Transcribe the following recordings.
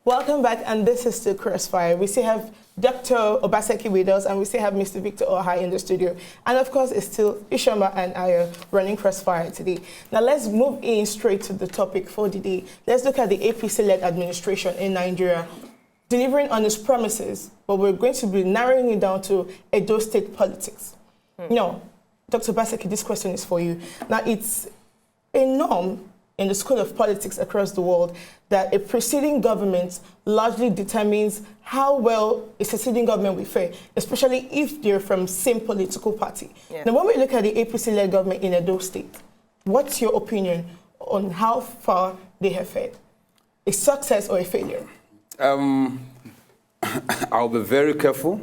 Welcome back, and this is still Crossfire. We still have Dr. Obaseki with us, and we still have Mr. Victor OKHAI in the studio. And of course, it's still Ishoma and I are running Crossfire today. Now let's move in straight to the topic for the day. Let's look at the APC-led administration in Nigeria, delivering on its promises, but we're going to be narrowing it down to EDO State politics. Now, Dr. Obaseki, this question is for you. Now, it's a norm in the School of Politics across the world that a preceding government largely determines how well a succeeding government will fare, especially if they're from same political party. Yeah. Now, when we look at the APC-led government in Edo State, what's your opinion on how far they have fared? A success or a failure? I'll be very careful,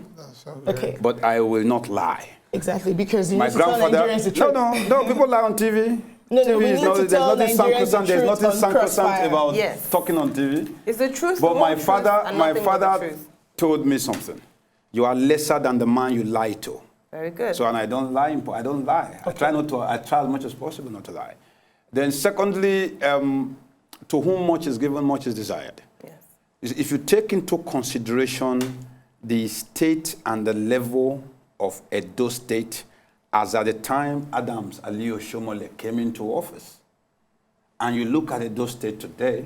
okay, but I will not lie. Exactly, because you My need to tell Nigerians the truth. No, people lie on TV. No, TV we is need not, to there's tell nothing Nigerians sacrosanct. There's nothing sacrosanct about talking on TV. It's the truth. But my father told me something. You are lesser than the man you lie to. Very good. So, and I don't lie. I don't lie. Okay. I try as much as possible not to lie. Then secondly, to whom much is given, much is desired. Yes. If you take into consideration the state and the level of Edo State, as at the time Adams Aliyu Shomole came into office, and you look at Edo State today,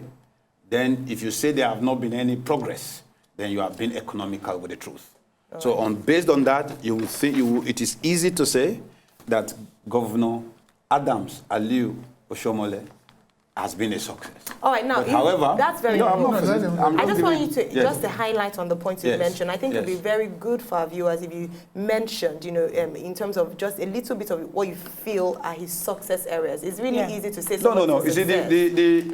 then if you say there have not been any progress, then you have been economical with the truth. So based on that, you will see, it is easy to say that Governor Adams Aliyu Shomole has been a success. All right, now, however, that's very important. I just want you to, yes, just to highlight on the points you mentioned. I think it would be very good for our viewers if you mentioned, in terms of just a little bit of what you feel are his success areas. It's really easy to say. No. You see,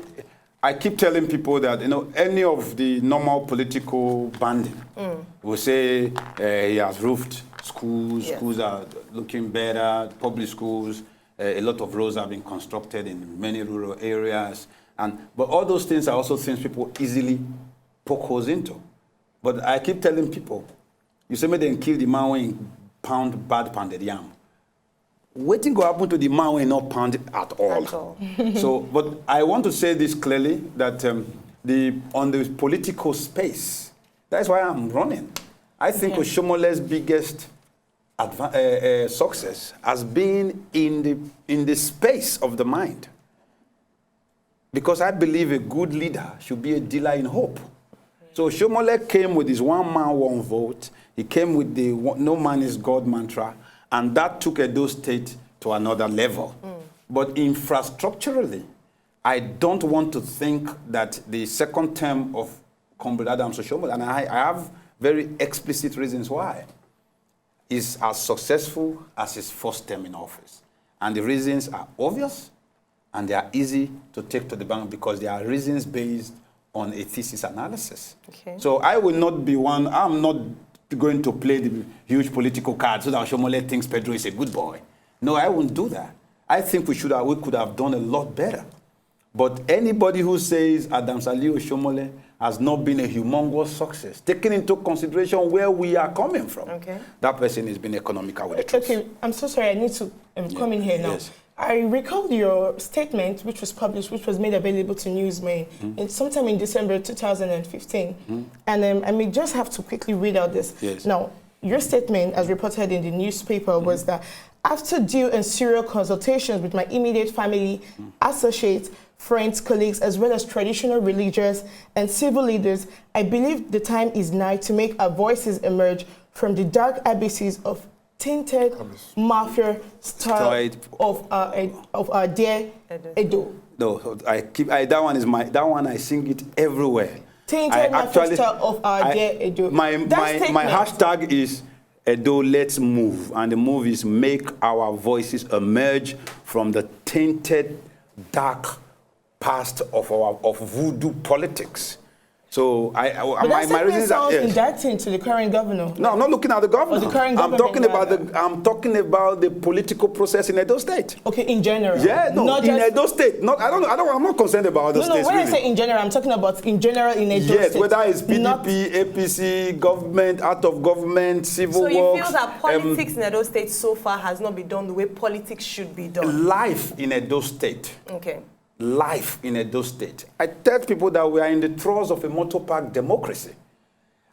I keep telling people that, any of the normal political banding will say he has roofed schools, schools are looking better, public schools. A lot of roads have been constructed in many rural areas. But all those things are also things people easily poke holes into. But I keep telling people, you say, maybe they kill the man when pound bad pounded yam. Waiting go happen to the man when not pound at all. So, but I want to say this clearly, that on the political space, that's why I'm running. I think Oshomole's biggest success has been in the space of the mind, because I believe a good leader should be a dealer in hope. So Shomole came with his one man, one vote. He came with the no man is God mantra, and that took Edo State to another level. But infrastructurally, I don't want to think that the second term of Comrade Adams Shomole, and I have very explicit reasons why, is as successful as his first term in office. And the reasons are obvious, and they are easy to take to the bank because they are reasons based on a thesis analysis. So I will not be one, I'm not going to play the huge political card so that Shomole thinks Pedro is a good boy. No, I won't do that. I think we could have done a lot better. But anybody who says Adams Aliyu Shomole has not been a humongous success, taking into consideration where we are coming from, that person has been economical with the truth. Okay, I'm so sorry, I need to come in here now. Yes. I recall your statement, which was published, which was made available to newsmen sometime in December 2015. And I may just have to quickly read out this. Yes. Now, your statement, as reported in the newspaper, was that after due and serial consultations with my immediate family, associates, friends, colleagues, as well as traditional religious and civil leaders, I believe the time is nigh to make our voices emerge from the dark abysses of tainted mafia style of our dear Edo. No, that one I sing it everywhere. Tainted mafia style of our dear Edo. My hashtag is Edo, let's move, and the move is make our voices emerge from the tainted, dark past of voodoo politics. So my reasons are indicting to the current governor. No, I'm not looking at the governor. Or the current I'm talking about the political process in Edo State. Okay, in general. Yeah, no, not in Edo State. I'm not concerned about other states. When I say in general, I'm talking about in general in Edo State. Yes, whether it's PDP, APC, government, out of government, civil works. So you feel that politics in Edo State so far has not been done the way politics should be done? Life in Edo State. Okay. life in Edo State. I tell people that we are in the throes of a motor park democracy.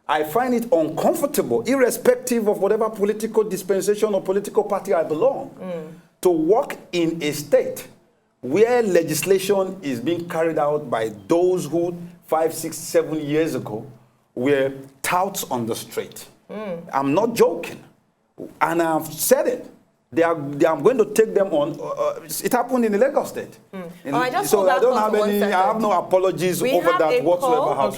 I find it uncomfortable, irrespective of whatever political dispensation or political party I belong, to work in a state where legislation is being carried out by those who 5, 6, 7 years ago were touts on the street. I'm not joking. And I've said it. I'm going to take them on. It happened in the Lagos State. So I don't have any. I have no apologies over that whatsoever.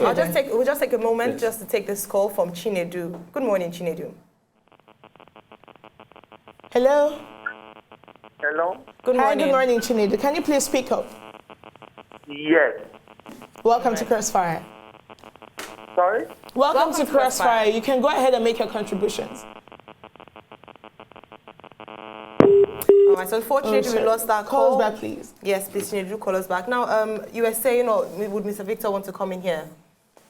We'll just take a moment just to take this call from Chinedu. Good morning, Chinedu. Hello. Hello? Good morning. Hi, good morning, Chinedu. Can you please speak up? Yes. Welcome to Crossfire. Sorry? Welcome to Crossfire. You can go ahead and make your contributions. All right, so unfortunately we lost that call. Call us back, please. Yes, please, Chinedu, do call us back. Now, you were saying, or would Mr. Victor want to come in here?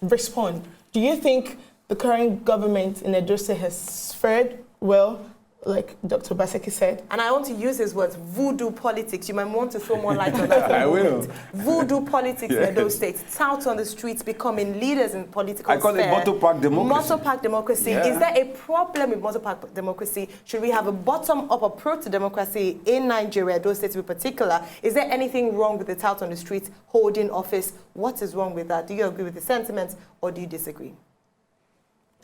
Respond. Do you think the current government in Edo State has fared well, like Dr. Obaseki said? And I want to use his words, voodoo politics. You might want to throw more light on that. I will. Voodoo politics in Edo State. Touts on the streets becoming leaders in political I call it motor park democracy. Motor park democracy. Yeah. Is there a problem with motor park democracy? Should we have a bottom-up approach to democracy in Nigeria, Edo State in particular? Is there anything wrong with the tout on the streets holding office? What is wrong with that? Do you agree with the sentiments or do you disagree?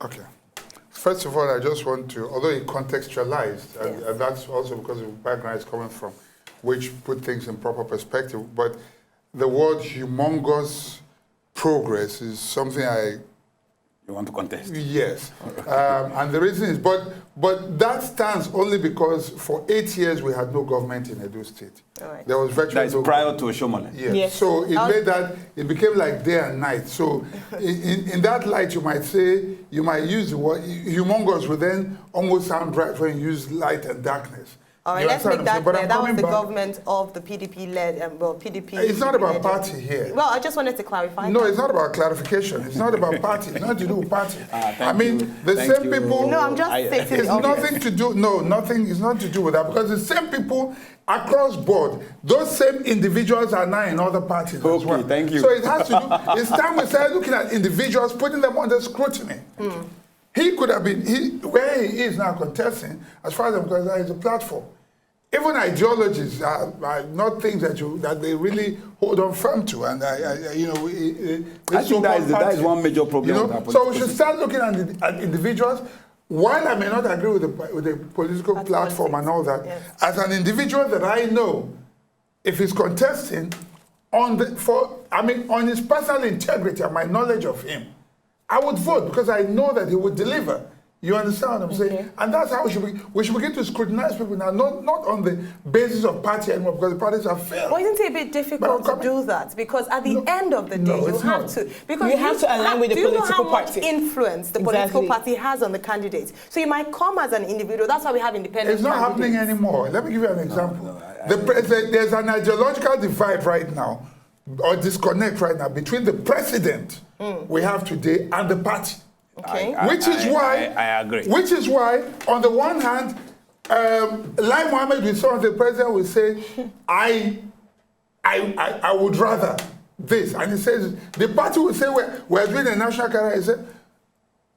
Okay. First of all, I just want to, although it contextualized, and that's also because of the background it's coming from, which put things in proper perspective, but the word humongous progress is something You want to contest? Yes. And the reason is, but that stands only because for 8 years we had no government in Edo State. Right. There was virtually That is no prior to Oshomole. Yes. So it made that, it became like day and night. So in that light, you might say, you might use the word, humongous would then almost sound right when you use light and darkness. All right, let's make that clear. That was the government of the PDP-led, well, PDP. It's not about party here. Well, I just wanted to clarify. No, it's not about clarification. It's not about party. It's not to do with party. I mean, the same people. No, I'm just stating it's nothing to do. No, nothing. It's not to do with that because the same people across board, those same individuals are now in other parties as well. Thank you. So it has to do. It's time we start looking at individuals, putting them under scrutiny. He could have been where he is now contesting. As far as I'm concerned, is a platform. Even ideologies are not things that they really hold on firm to, and you know, I think that is one major problem. You know? So we should start looking at individuals. While I may not agree with the political platform and all that, as an individual that I know, if he's contesting on his personal integrity and my knowledge of him, I would vote because I know that he would deliver. You understand what I'm saying? And that's how we should begin to scrutinize people now, not on the basis of party anymore, because the parties have failed. Well, isn't it a bit difficult to do that? Because at the end of the day, you have to. Because you have to align with the political party. Do you know how much influence the political party has on the candidates? So you might come as an individual. That's why we have independent It's not happening anymore. Let me give you an example. There's an ideological divide right now, or disconnect right now, between the president we have today and the party. Okay. Which is why I agree. Which is why, on the one hand, Lai Mohammed, we saw the president will say, I would rather this. And he says, the party will say, we're doing a national career. He said,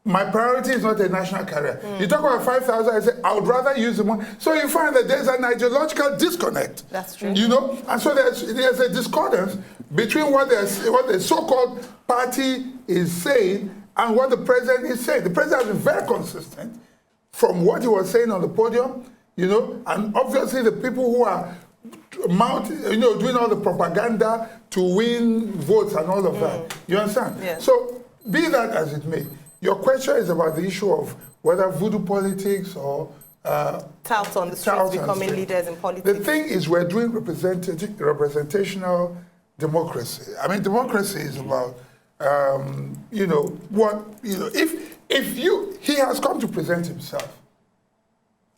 my priority is not a national career. You talk about 5,000, I say, I would rather use the money. So you find that there's an ideological disconnect. That's true. You know? And so there's a discordance between what the so-called party is saying and what the president is saying. The president has been very consistent from what he was saying on the podium, you know, and obviously the people who are doing all the propaganda to win votes and all of that. You understand? Yes. So be that as it may, your question is about the issue of whether voodoo politics or touts on the streets becoming leaders in politics. The thing is, we're doing representational democracy. I mean, democracy is about if he has come to present himself,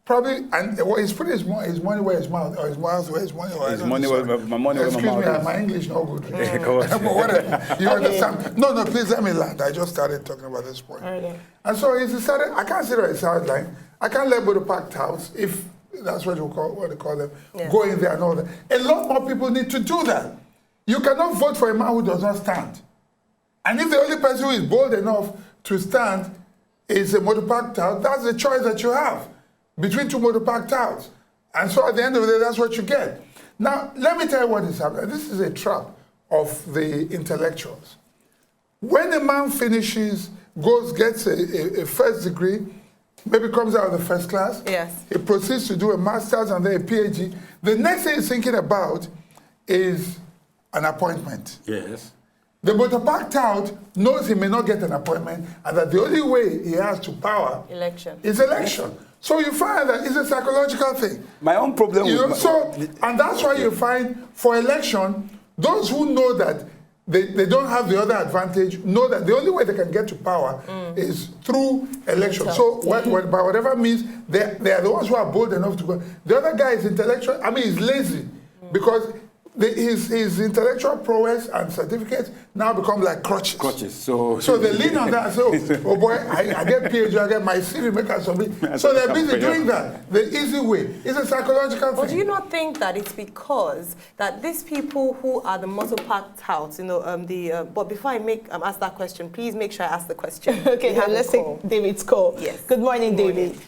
probably, and he's putting his money where his mouth, or his mouth where his money. His money where my money where my mouth. Excuse me, my English not good. But whatever, you understand? No, please let me land. I just started talking about this point. And so he decided, I can't sit on his sideline. I can't let the packed house, if that's what they call them, go in there and all that. A lot more people need to do that. You cannot vote for a man who does not stand. And if the only person who is bold enough to stand is a motor park tout, that's the choice that you have between two motor park touts. And so at the end of the day, that's what you get. Now, let me tell you what is happening. This is a trap of the intellectuals. When a man finishes, gets a first degree, maybe comes out of the first class, yes, he proceeds to do a master's and then a PhD, the next thing he's thinking about is an appointment. Yes. The motor park tout knows he may not get an appointment and that the only way he has to power is election. So you find that it's a psychological thing. My own problem and that's why you find for election, those who know that they don't have the other advantage, know that the only way they can get to power is through election. So by whatever means, they are the ones who are bold enough to go. The other guy is intellectual, he's lazy because his intellectual prowess and certificates now become like crutches. So they lean on that and say, oh boy, I get PhD, I get my CV, make us something. So they're busy doing that. The easy way. It's a psychological thing. But do you not think that it's because that these people who are the motor park touts, but before I ask that question, please make sure I ask the question. Okay, let's take David's call. Yes. Good morning, David.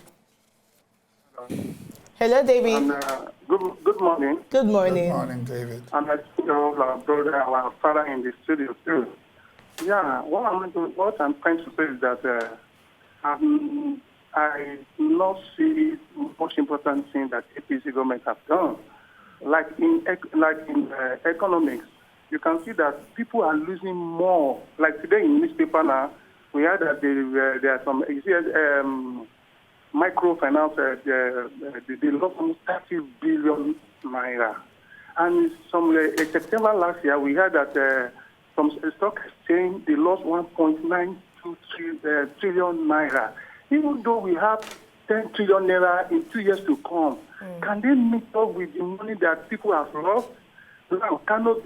Hello, David. Good morning. Good morning. Good morning, David. I'm a brother, our father in the studio too. Yeah, what I'm trying to say is that I do not see most important thing that APC government have done. Like in economics, you can see that people are losing more. Like today in newspaper now, we heard that there are some microfinance, they lost almost 30 billion naira. And September last year, we heard that from stock exchange, they lost 1.92 trillion naira. Even though we have 10 trillion naira in 2 years to come, can they meet up with the money that people have lost? Now, Kano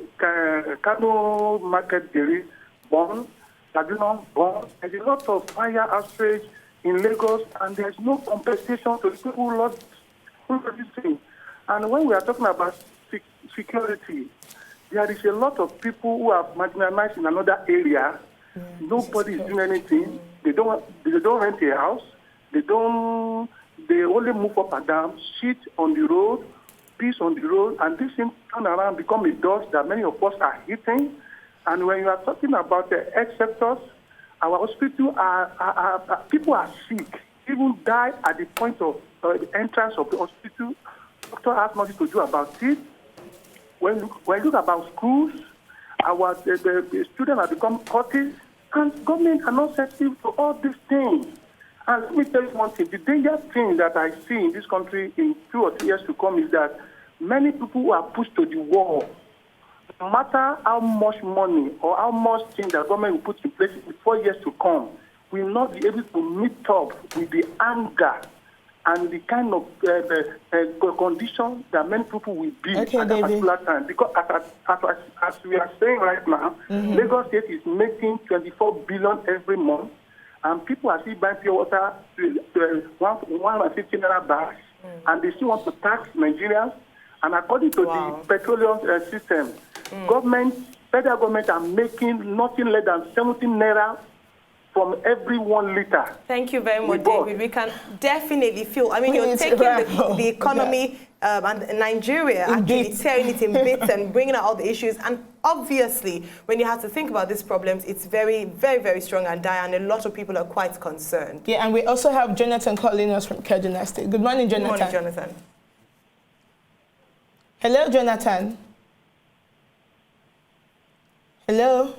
market dairy bond, Kaduna bond, there's a lot of fire outrage in Lagos, and there's no compensation to the people who lost this thing. And when we are talking about security, there is a lot of people who are marginalized in another area. Nobody is doing anything. They don't rent a house. They only move up and down, shit on the road, peace on the road, and this thing turn around, become a dust that many of us are hitting. And when you are talking about the health sectors, our hospital people are sick, even die at the point of the entrance of the hospital. Doctor has nothing to do about it. When you look about schools, the students have become cultists, and government are not sensitive to all these things. And let me tell you one thing, the dangerous thing that I see in this country in 2 or 3 years to come is that many people who are pushed to the wall, no matter how much money or how much things that government will put in place in 4 years to come, will not be able to meet up with the anger and the kind of condition that many people will be at that particular time. Because as we are saying right now, Lagos State is making 24 billion every month, and people are still buying pure water to 150 naira bags, and they still want to tax Nigerians. And according to the petroleum system, federal government are making nothing less than 17 naira from every 1 liter. Thank you very much, David. We can definitely feel, you're taking the economy and Nigeria, actually tearing it in bits and bringing out all the issues. And obviously, when you have to think about these problems, it's very, very, very strong and dire, and a lot of people are quite concerned. Yeah, and we also have Jonathan calling us from Kaduna State. Good morning, Jonathan. Good morning, Jonathan. Hello, Jonathan. Hello.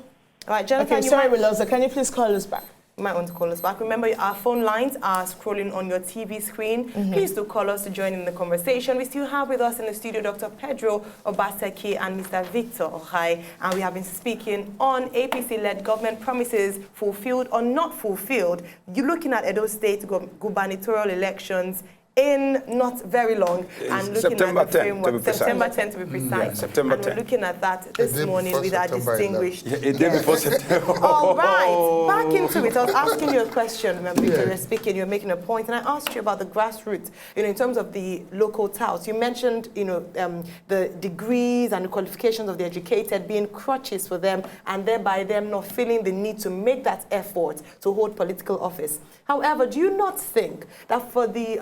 All right, Jonathan. Okay, sorry, we lost her. Can you please call us back? You might want to call us back. Remember, our phone lines are scrolling on your TV screen. Please do call us to join in the conversation. We still have with us in the studio Dr. Pedro Obaseki and Mr. Victor OKHAI, and we have been speaking on APC-led government promises fulfilled or not fulfilled. You're looking at Edo State gubernatorial elections in not very long and looking September at the 10th, framework. to be precise. September 10th to be precise. Yeah, September and we're 10th. looking at that The this day morning before with our September 11th. distinguished A day before September. All right, back into it. I was asking you a question when Victor was speaking. You were making a point, and I asked you about the grassroots. In terms of the local touts, you mentioned, the degrees and the qualifications of the educated being crutches for them, and thereby them not feeling the need to make that effort to hold political office. However, do you not think that for the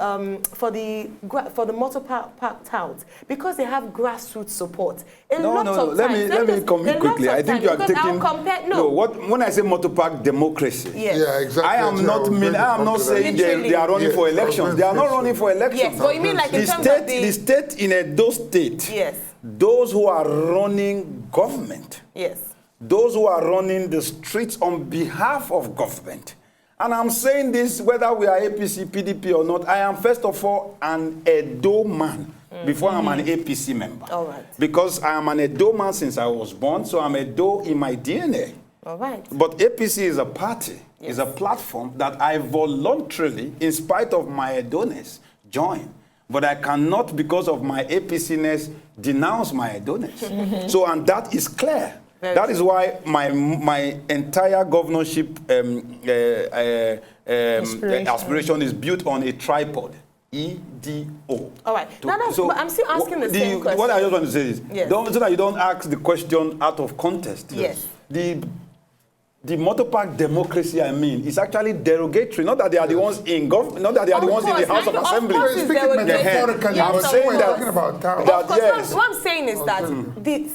motor-park touts, because they have grassroots support, No. Let me come in quickly. I think you are taking. When I say motor-park democracy, Yeah, exactly. I am not saying they are running for elections. They are not running for elections. Yes, but you mean like in terms of the state in Edo State. Yes. Those who are running government. Yes. Those who are running the streets on behalf of government. And I'm saying this whether we are APC, PDP or not, I am first of all an Edo man before I'm an APC member. All right. Because I am an Edo man since I was born, so I'm Edo in my DNA. All right. But APC is a party, is a platform that I voluntarily, in spite of my Edo-ness, join. But I cannot, because of my APC-ness, denounce my Edo-ness. So, and that is clear. That is why my entire governorship aspiration is built on a tripod. EDO. All right. But I'm still asking the same question. What I just want to say is, yes, so that you don't ask the question out of context. Yes. The motor-park democracy, I mean, is actually derogatory. Not that they are the ones in government, not that they are the ones in the House of Assembly. Speaking metaphorically, I'm saying talking about towns. What I'm saying is that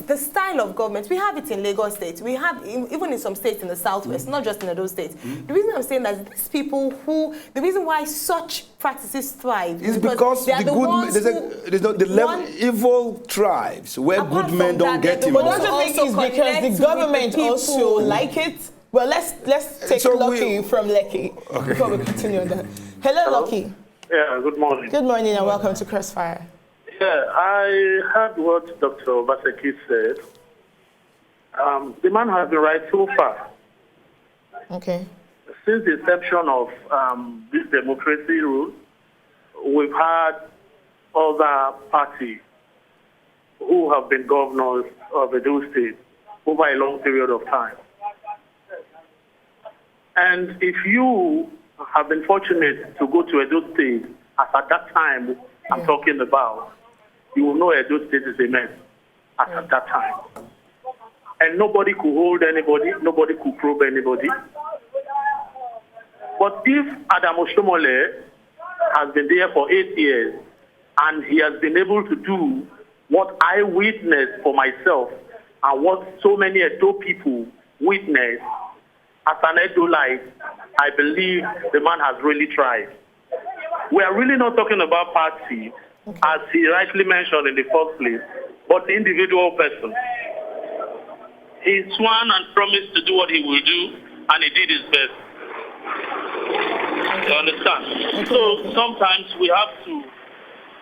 the style of government, we have it in Lagos State, we have even in some states in the Southwest, not just in those states. The reason I'm saying that is these people the reason why such practices thrive is because the evil tribes where good men don't get involved. But don't you think it's because the government also like it? Well, let's take Lucky from Lekki before we continue on that. Hello, Lucky. Yeah, good morning. Good morning and welcome to Crossfire. Yeah, I heard what Dr. Obaseki said. The man has been right so far. Okay. Since the inception of this democracy rule, we've had other parties who have been governors of the Edo State over a long period of time. And if you have been fortunate to go to Edo State, as at that time I'm talking about, you will know Edo State is a mess at that time. And nobody could hold anybody, nobody could probe anybody. But if Adam Oshomole has been there for 8 years and he has been able to do what I witnessed for myself and what so many Edo people witnessed, as an Edo-lite, I believe the man has really tried. We are really not talking about party, as he rightly mentioned in the first place, but the individual person. He sworn and promised to do what he will do, and he did his best. You understand? So sometimes we have to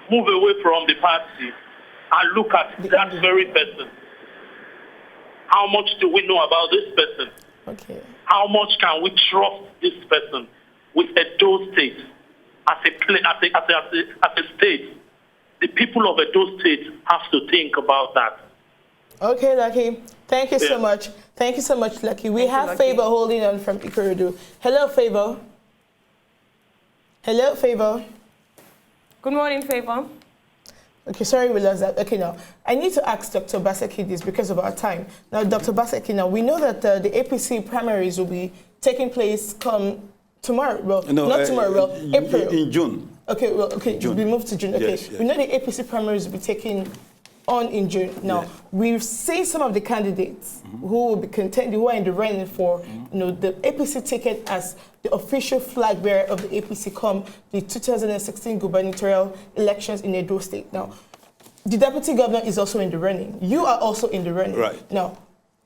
move away from the party and look at that very person. How much do we know about this person? Okay. How much can we trust this person with Edo State as a state? The people of Edo State have to think about that. Okay, Lucky. Thank you so much. Thank you so much, Lucky. We have Favor holding on from Ikorodu. Hello, Favor. Hello, Favor. Good morning, Favor. Okay, sorry we lost that. Okay, now, I need to ask Dr. Obaseki this because of our time. Now, Dr. Obaseki, now, we know that the APC primaries will be taking place come tomorrow. Well, not tomorrow, well, April. In June. Okay, well, okay, June. we move to June. Okay, Yes. we know the APC primaries will be taken on in June. Now, we've seen some of the candidates who will be contending, who are in the running for, the APC ticket as the official flag bearer of the APC come the 2016 gubernatorial elections in Edo State. Now, the deputy governor is also in the running. You are also in the running. Right. Now,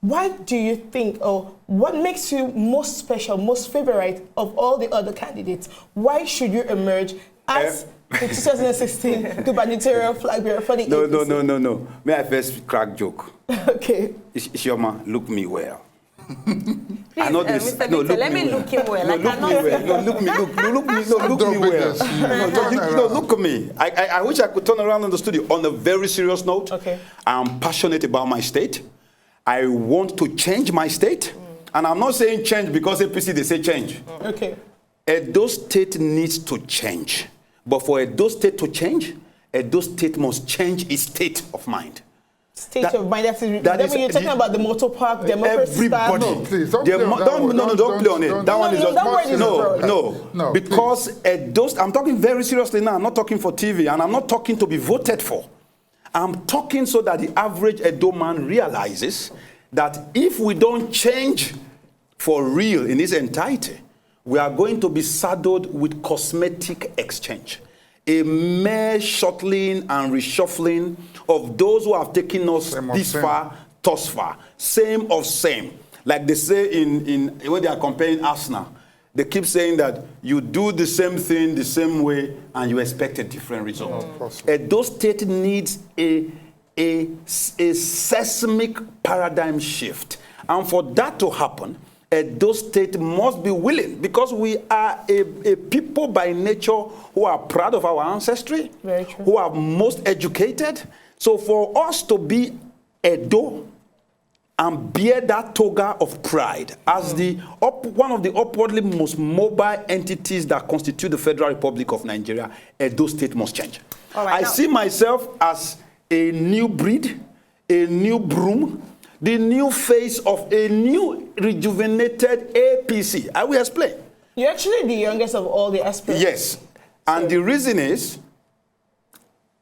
why do you think, or what makes you most special, most favorite of all the other candidates? Why should you emerge as the 2016 gubernatorial flag bearer for the APC? No. May I first crack joke? Okay. Ishoma, look me well. Please, I know this. Mr. No, Victor, look let me look him well. No, I look cannot me see. well. No, look me well. No, look at me. I wish I could turn around in the studio. On a very serious note, Okay. I'm passionate about my state. I want to change my state. And I'm not saying change because APC, they say change. Okay. Edo State needs to change. But for Edo State to change, Edo State must change its state of mind. State of mind. That you're talking about the motor park democracy style. Everybody. No, please, don't play on that word. Don't play on it. That one is just... No, because I'm talking very seriously now. I'm not talking for TV, and I'm not talking to be voted for. I'm talking so that the average Edo man realizes that if we don't change for real in its entirety, we are going to be saddled with cosmetic exchange. A mere shuttling and reshuffling of those who have taken us this far, thus far. Same of same. Like they say when they are comparing Arsenal, they keep saying that you do the same thing the same way and you expect a different result. Edo State needs a seismic paradigm shift. And for that to happen, Edo State must be willing, because we are a people by nature who are proud of our ancestry, who are most educated. So for us to be Edo and bear that toga of pride as one of the upwardly most mobile entities that constitute the Federal Republic of Nigeria, Edo State must change. I see myself as a new breed, a new broom, the new face of a new rejuvenated APC. I will explain. You're actually the youngest of all the aspirants. Yes. And the reason is,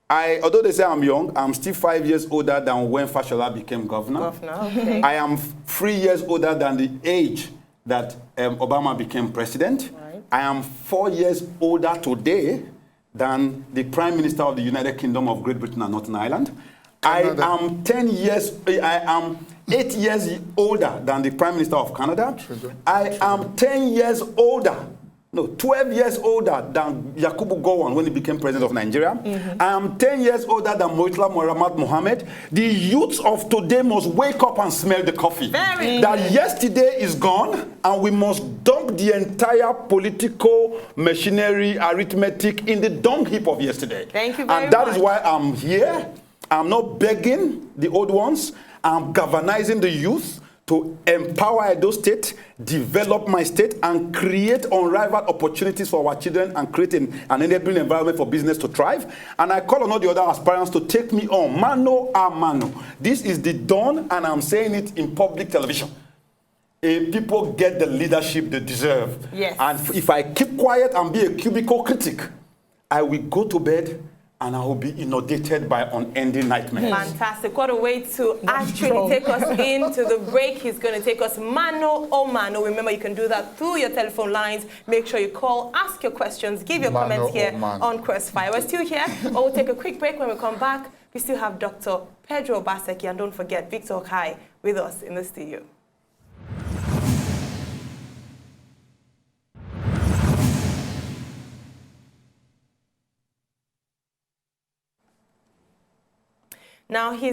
although they say I'm young, I'm still 5 years older than when Fashola became governor. Okay. I am 3 years older than the age that Obama became president. Right. I am 4 years older today than the Prime Minister of the United Kingdom of Great Britain and Northern Ireland. Canada. I am 8 years older than the Prime Minister of Canada. I am 10 years older, 12 years older than Yakubu Gowon when he became president of Nigeria. I am 10 years older than Moitla Mohamed Mohammed. The youths of today must wake up and smell the coffee. That yesterday is gone, and we must dump the entire political machinery, arithmetic in the dung heap of yesterday. Thank you very much. And that is why I'm here. I'm not begging the old ones. I'm galvanizing the youth to empower Edo State, develop my state, and create unrivaled opportunities for our children and create an enabling environment for business to thrive. And I call on all the other aspirants to take me on, mano a mano. This is the dawn, and I'm saying it in public television. People get the leadership they deserve. Yes. And if I keep quiet and be a cubicle critic, I will go to bed and I will be inundated by unending nightmares. Fantastic. What a way to actually take us into the break. He's going to take us mano a mano. Remember, you can do that through your telephone lines. Make sure you call, ask your questions, give your comments here on CROSSFIRE. We're still here, but we'll take a quick break. When we come back, we still have Dr. Pedro Obaseki, and don't forget Victor OKHAI with us in the studio. Now, he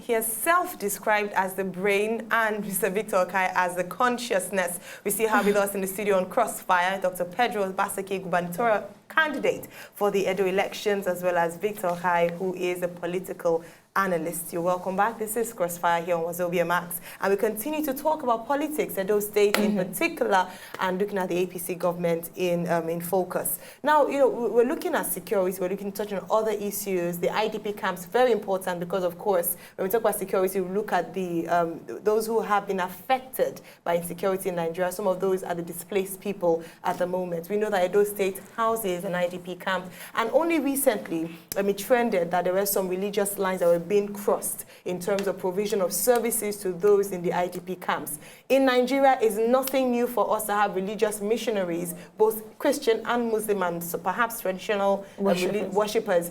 has self-described as the brain, and Mr. Victor OKHAI as the consciousness. We still have with us in the studio on CROSSFIRE, Dr. Pedro Obaseki, gubernatorial candidate for the Edo elections, as well as Victor OKHAI, who is a political analyst. You're welcome back. This is CROSSFIRE here on Wazobia Max, and we continue to talk about politics, Edo State in particular, and looking at the APC government in focus. Now, we're looking at security, we're looking to touch on other issues. The IDP camps, very important, because of course, when we talk about security, we look at those who have been affected by insecurity in Nigeria. Some of those are the displaced people at the moment. We know that Edo State houses an IDP camp, and only recently it trended that there were some religious lines that were being crossed in terms of provision of services to those in the IDP camps. In Nigeria, it's nothing new for us to have religious missionaries, both Christian and Muslim, and so perhaps traditional worshippers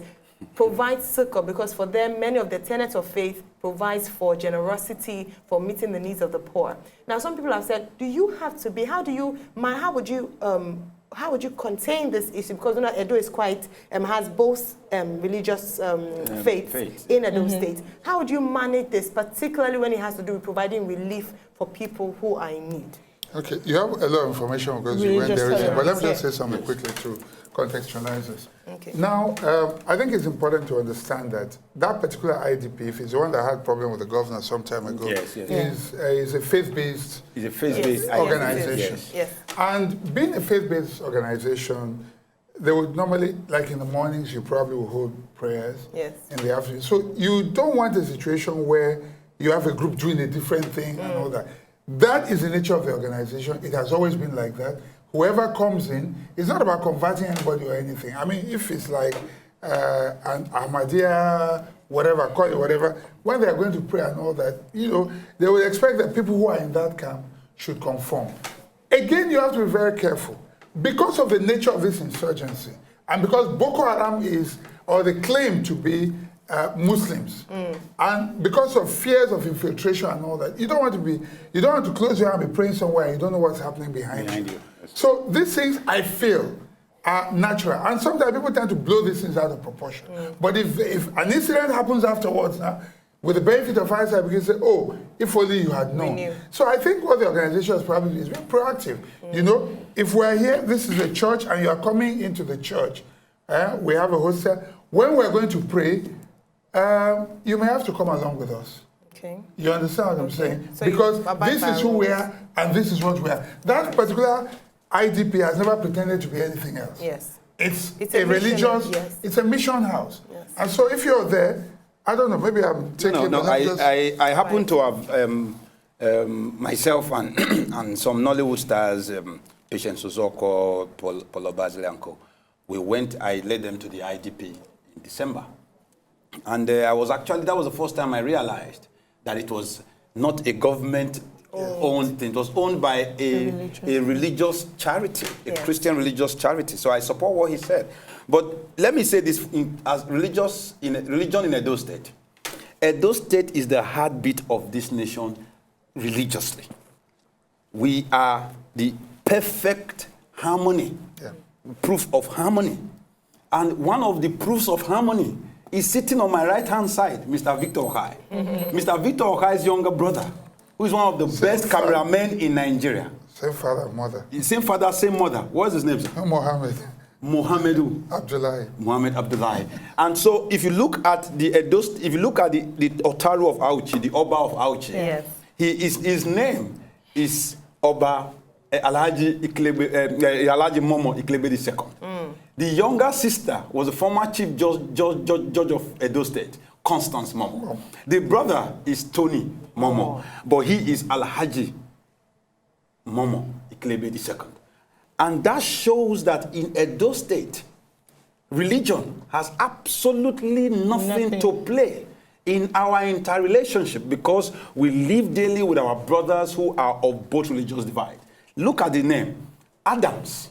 provide succor, because for them, many of the tenets of faith provides for generosity, for meeting the needs of the poor. Now, some people have said, do you have to be, how would you how would you contain this issue? Because Edo is quite, has both religious faiths in Edo State. How would you manage this, particularly when it has to do with providing relief for people who are in need? Okay, you have a lot of information because you went there, but let me just say something quickly to contextualize this. Okay. Now, I think it's important to understand that that particular IDP, if it's the one that had problem with the governor some time ago, is a faith-based organization. Yes. And being a faith-based organization, they would normally, like in the mornings, you probably will hold prayers. Yes. In the afternoon. So you don't want a situation where you have a group doing a different thing and all that. That is the nature of the organization. It has always been like that. Whoever comes in, it's not about converting anybody or anything. I mean, if it's like an Ahmadiyya, whatever, call it whatever, when they are going to pray and all that, you know, they will expect that people who are in that camp should conform. Again, you have to be very careful. Because of the nature of this insurgency, and because Boko Haram is, or they claim to be, Muslims, and because of fears of infiltration and all that, you don't want to close your eye and be praying somewhere and you don't know what's happening behind you. So these things, I feel, are natural, and sometimes people tend to blow these things out of proportion. But if an incident happens afterwards now, with the benefit of hindsight, we can say, oh, if only you had known. So I think what the organization is probably is being proactive. You know, if we're here, this is a church, and you are coming into the church, we have a hostel. When we're going to pray, you may have to come along with us. Okay. You understand what I'm saying? So because this is who we are, and this is what we are. That particular IDP has never pretended to be anything else. Yes. It's a religious, it's a mission house. Yes. And so if you're there, I don't know, maybe I'm taking... No, I happen to have myself and some Nollywood stars, Patient Suzoko, Polo Basilianco, I led them to the IDP in December. And that was the first time I realized that it was not a government-owned thing. It was owned by a religious charity, a Christian religious charity. So I support what he said. But let me say this, as religion in Edo State. Edo State is the heartbeat of this nation religiously. We are the perfect harmony, proof of harmony. And one of the proofs of harmony is sitting on my right-hand side, Mr. Victor OKHAI. Mr. Victor OKHAI's younger brother, who is one of the best cameramen in Nigeria. Same father, mother. Same father, same mother. What's his name, sir? Mohammed. Mohamedu. Abdullahi. Mohammed Abdullahi. And so if you look at the Otaru of Auchi, the Oba of Auchi, his name is Oba Alhaji Momo Iklebe II. The younger sister was the former chief judge of Edo State, Constance Momo. The brother is Tony Momo, but he is Alhaji Momo Iklebe II. And that shows that in Edo State, religion has absolutely nothing to play in our interrelationship, because we live daily with our brothers who are of both religious divide. Look at the name, Adams.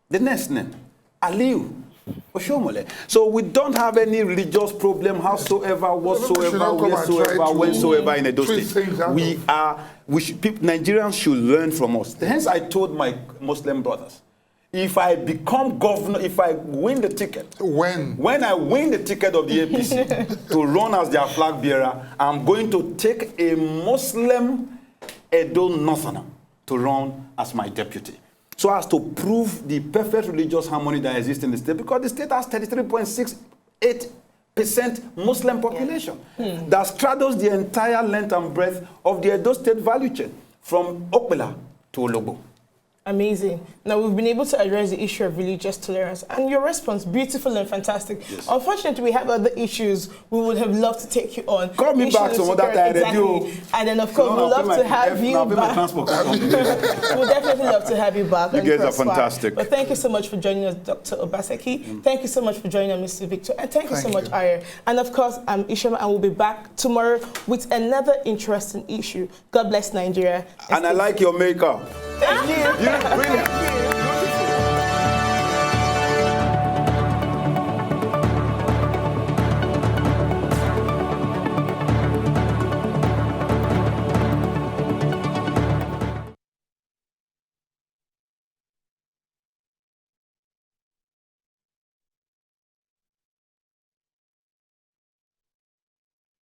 The next name, Aliu, Oshomole. So we don't have any religious problem, howsoever, whatsoever, whensoever in Edo State. Nigerians should learn from us. Hence I told my Muslim brothers, if I become governor, if I win the ticket, when I win the ticket of the APC to run as their flag bearer, I'm going to take a Muslim Edo Northerner to run as my deputy, so as to prove the perfect religious harmony that exists in the state, because the state has 33.68% Muslim population that straddles the entire length and breadth of the Edo State value chain, from Okpela to Ologbo. Amazing. Now, we've been able to address the issue of religious tolerance, and your response, beautiful and fantastic. Yes. Unfortunately, we have other issues we would have loved to take you on. Call me back some other time. Exactly. And then, of course, we'd love to have you back. We'll definitely love to have you back. You guys are fantastic. But thank you so much for joining us, Dr. Obaseki. Thank you so much for joining us, Mr. Victor. And thank you so much, Aya. And of course, I'm Ishama, and we'll be back tomorrow with another interesting issue. God bless Nigeria. And I like your makeup. Thank you. You're brilliant.